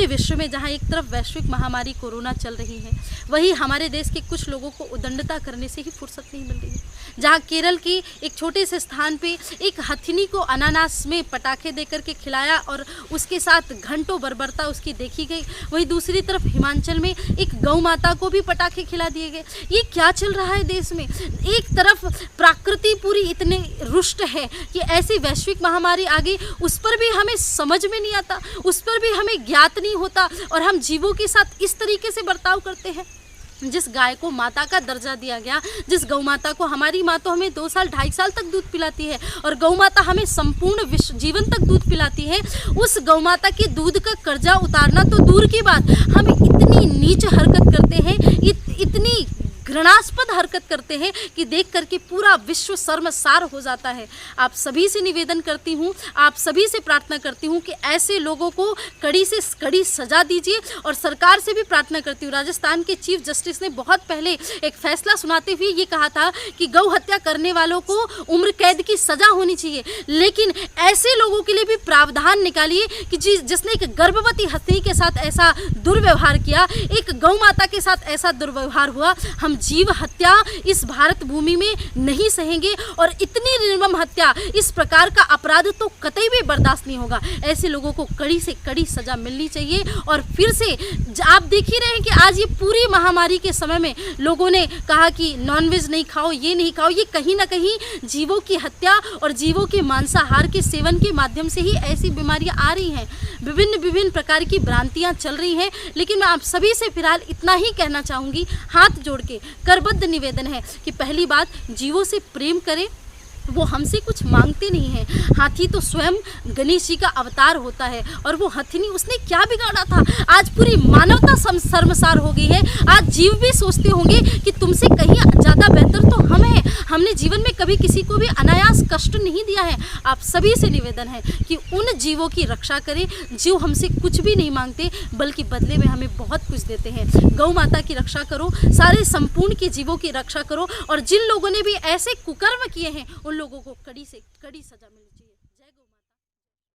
पूरे विश्व में जहां एक तरफ वैश्विक महामारी कोरोना चल रही है, वहीं हमारे देश के कुछ लोगों को उदंडता करने से ही फुर्सत नहीं मिल रही है। जहां केरल की एक छोटे से स्थान पे एक हथिनी को अनानास में पटाखे देकर के खिलाया और उसके साथ घंटों बर्बरता उसकी देखी गई, वहीं दूसरी तरफ हिमाचल में एक गौ माता को भी पटाखे खिला दिए गए। ये क्या चल रहा है देश में? एक तरफ प्रकृति पूरी इतने रुष्ट है कि ऐसी वैश्विक महामारी आ गई, उस पर भी हमें समझ में नहीं आता, उस पर भी हमें ज्ञात नहीं होता और हम जीवों के साथ इस तरीके से बर्ताव करते हैं। जिस गाय को माता का दर्जा दिया गया, जिस गौ माता को, हमारी माँ तो हमें 2 साल 2.5 साल तक दूध पिलाती है और गौ माता हमें संपूर्ण विश्व जीवन तक दूध पिलाती है, उस गौ माता के दूध का कर्जा उतारना तो दूर की बात, हम इतनी नीच हरकत करते हैं, इतनी घृणास्पद हरकत करते हैं कि देख करके पूरा विश्व शर्मसार हो जाता है। आप सभी से निवेदन करती हूँ, आप सभी से प्रार्थना करती हूँ कि ऐसे लोगों को कड़ी से कड़ी सजा दीजिए और सरकार से भी प्रार्थना करती हूँ। राजस्थान के चीफ जस्टिस ने बहुत पहले एक फैसला सुनाते हुए ये कहा था कि गौ हत्या करने वालों को उम्र कैद की सजा होनी चाहिए, लेकिन ऐसे लोगों के लिए भी प्रावधान निकालिए कि जिसने एक गर्भवती हथिनी के साथ ऐसा दुर्व्यवहार किया, एक गौ माता के साथ ऐसा दुर्व्यवहार हुआ, हम जीव हत्या इस भारत भूमि में नहीं सहेंगे और इतनी निर्मम हत्या, इस प्रकार का अपराध तो कतई भी बर्दाश्त नहीं होगा। ऐसे लोगों को कड़ी से कड़ी सजा मिलनी चाहिए। और फिर से आप देख ही रहे हैं कि आज ये पूरी महामारी के समय में लोगों ने कहा कि नॉनवेज नहीं खाओ, ये नहीं खाओ, ये कहीं ना कहीं जीवों की हत्या और जीवों के मांसाहार के सेवन के माध्यम से ही ऐसी बीमारियां आ रही हैं। विभिन्न प्रकार की भ्रांतियां चल रही हैं, लेकिन मैं आप सभी से फिलहाल इतना ही कहना चाहूँगी, हाथ जोड़ के करबद्ध निवेदन है कि पहली बात, जीवों से प्रेम करें, वो हमसे कुछ मांगते नहीं हैं। हाथी तो स्वयं गणेश जी का अवतार होता है और वो हथिनी, उसने क्या बिगाड़ा था? आज पूरी मानवता शर्मसार हो गई है। आज जीव भी सोचते होंगे कि तुमसे कहीं ज़्यादा बेहतर तो हम हैं, हमने जीवन में कभी किसी को भी अनायास कष्ट नहीं दिया है। आप सभी से निवेदन है कि उन जीवों की रक्षा करें जो हमसे कुछ भी नहीं मांगते, बल्कि बदले में हमें बहुत कुछ देते हैं। गौ माता की रक्षा करो, सारे संपूर्ण के जीवों की रक्षा करो और जिन लोगों ने भी ऐसे कुकर्म किए हैं उन लोगों को कड़ी से कड़ी सजा मिले।